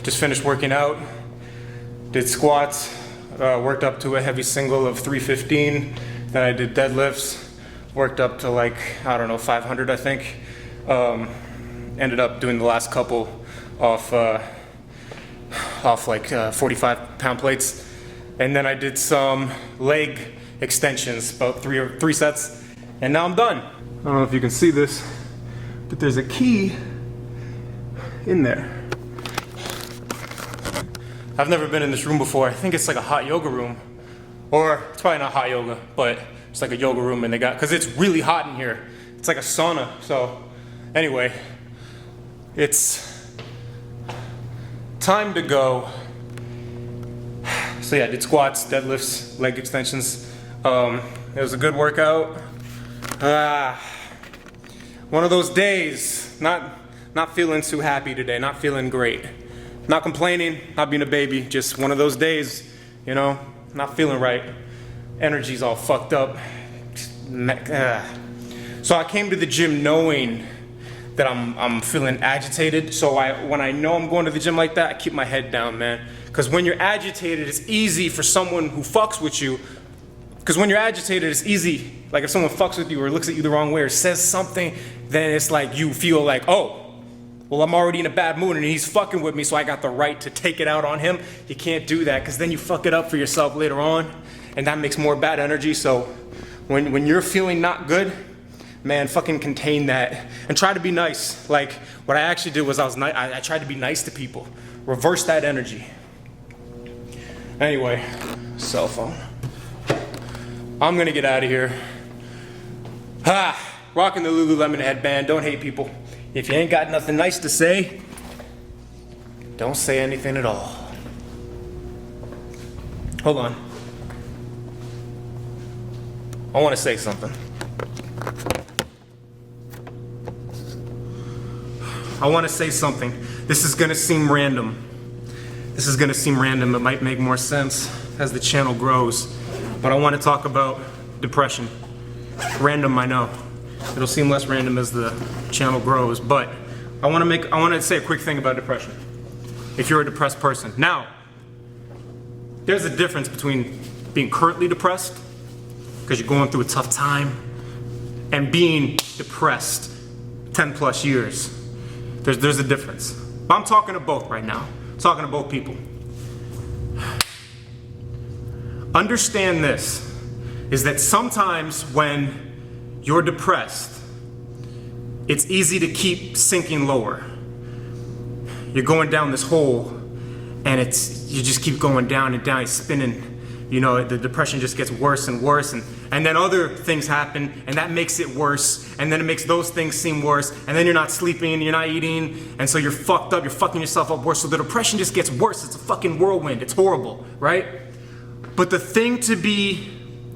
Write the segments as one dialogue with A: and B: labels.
A: Just finished working out, did squats, worked up to a heavy single of 315, then I did deadlifts, worked up to like, I don't know, 500 I think. Ended up doing the last couple off like 45-pound plates. And then I did some leg extensions, about three sets, and now I'm done. I don't know if you can see this, but there's a key in there. I've never been in this room before. I think it's like a hot yoga room. Or it's probably not hot yoga, but it's like a yoga room, and they got, because it's really hot in here. It's like a sauna. So anyway, it's time to go. So yeah, I did squats, deadlifts, leg extensions. It was a good workout. One of those days, not feeling too happy today, not feeling great. Not complaining, not being a baby, just one of those days, you know, not feeling right. Energy's all fucked up. So I came to the gym knowing that I'm feeling agitated. So when I know I'm going to the gym like that, I keep my head down, man. Because when you're agitated, it's easy for someone who fucks with you. Because when you're agitated, it's easy. Like if someone fucks with you or looks at you the wrong way or says something, then it's like you feel like, oh, well, I'm already in a bad mood and he's fucking with me, so I got the right to take it out on him. You can't do that, because then you fuck it up for yourself later on, and that makes more bad energy. So when you're feeling not good, man, fucking contain that and try to be nice. Like what I actually did was I tried to be nice to people. Reverse that energy. Anyway, cell phone. I'm gonna get out of here. Rocking the Lululemon headband. Don't hate people. If you ain't got nothing nice to say, don't say anything at all. Hold on. I want to say something. I want to say something. This is going to seem random. It might make more sense as the channel grows. But I want to talk about depression. Random, I know. It'll seem less random as the channel grows, but I want to say a quick thing about depression. If you're a depressed person. Now, there's a difference between being currently depressed, because you're going through a tough time, and being depressed 10 plus years. There's a difference. But I'm talking to both right now. I'm talking to both people. Understand this, is that sometimes when you're depressed, it's easy to keep sinking lower. You're going down this hole, and you just keep going down and down, it's spinning. You know, the depression just gets worse and worse, and then other things happen, and that makes it worse, and then it makes those things seem worse, and then you're not sleeping, you're not eating, and so you're fucked up, you're fucking yourself up worse, so the depression just gets worse. It's a fucking whirlwind, it's horrible, right? But the thing to be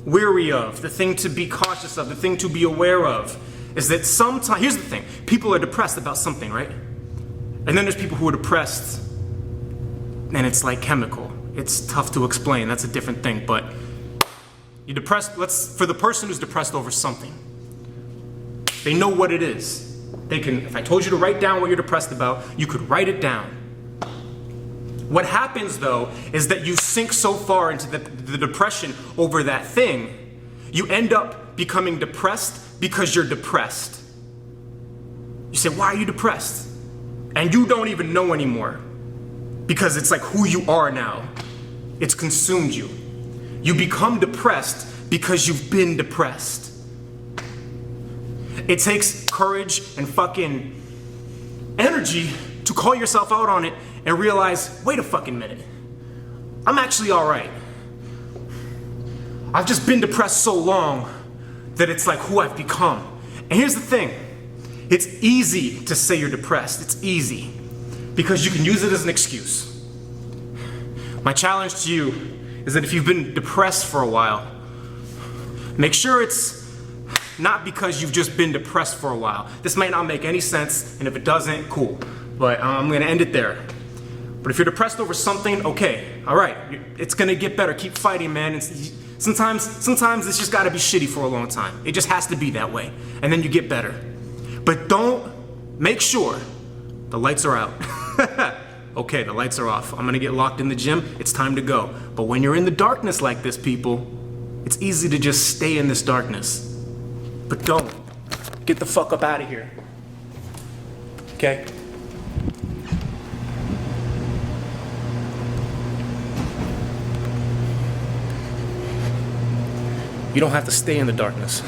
A: weary of, the thing to be cautious of, the thing to be aware of, is that sometimes, here's the thing, people are depressed about something, right? And then there's people who are depressed, and it's like chemical. It's tough to explain, that's a different thing, but you're depressed, for the person who's depressed over something, they know what it is. They can, if I told you to write down what you're depressed about, you could write it down. What happens though, is that you sink so far into the depression over that thing, you end up becoming depressed because you're depressed. You say, why are you depressed? And you don't even know anymore, because it's like who you are now. It's consumed you. You become depressed because you've been depressed. It takes courage and fucking energy to call yourself out on it and realize, wait a fucking minute, I'm actually all right. I've just been depressed so long that it's like who I've become. And here's the thing, it's easy to say you're depressed. It's easy because you can use it as an excuse. My challenge to you is that if you've been depressed for a while, make sure it's not because you've just been depressed for a while. This might not make any sense, and if it doesn't, cool. But I'm gonna end it there. But if you're depressed over something, okay, all right, it's gonna get better. Keep fighting, man. Sometimes it's just gotta be shitty for a long time. It just has to be that way, and then you get better. But make sure the lights are out. okay, the lights are off. I'm gonna get locked in the gym. It's time to go. But when you're in the darkness like this, people, it's easy to just stay in this darkness. But don't. Get the fuck up out of here. Okay? You don't have to stay in the darkness.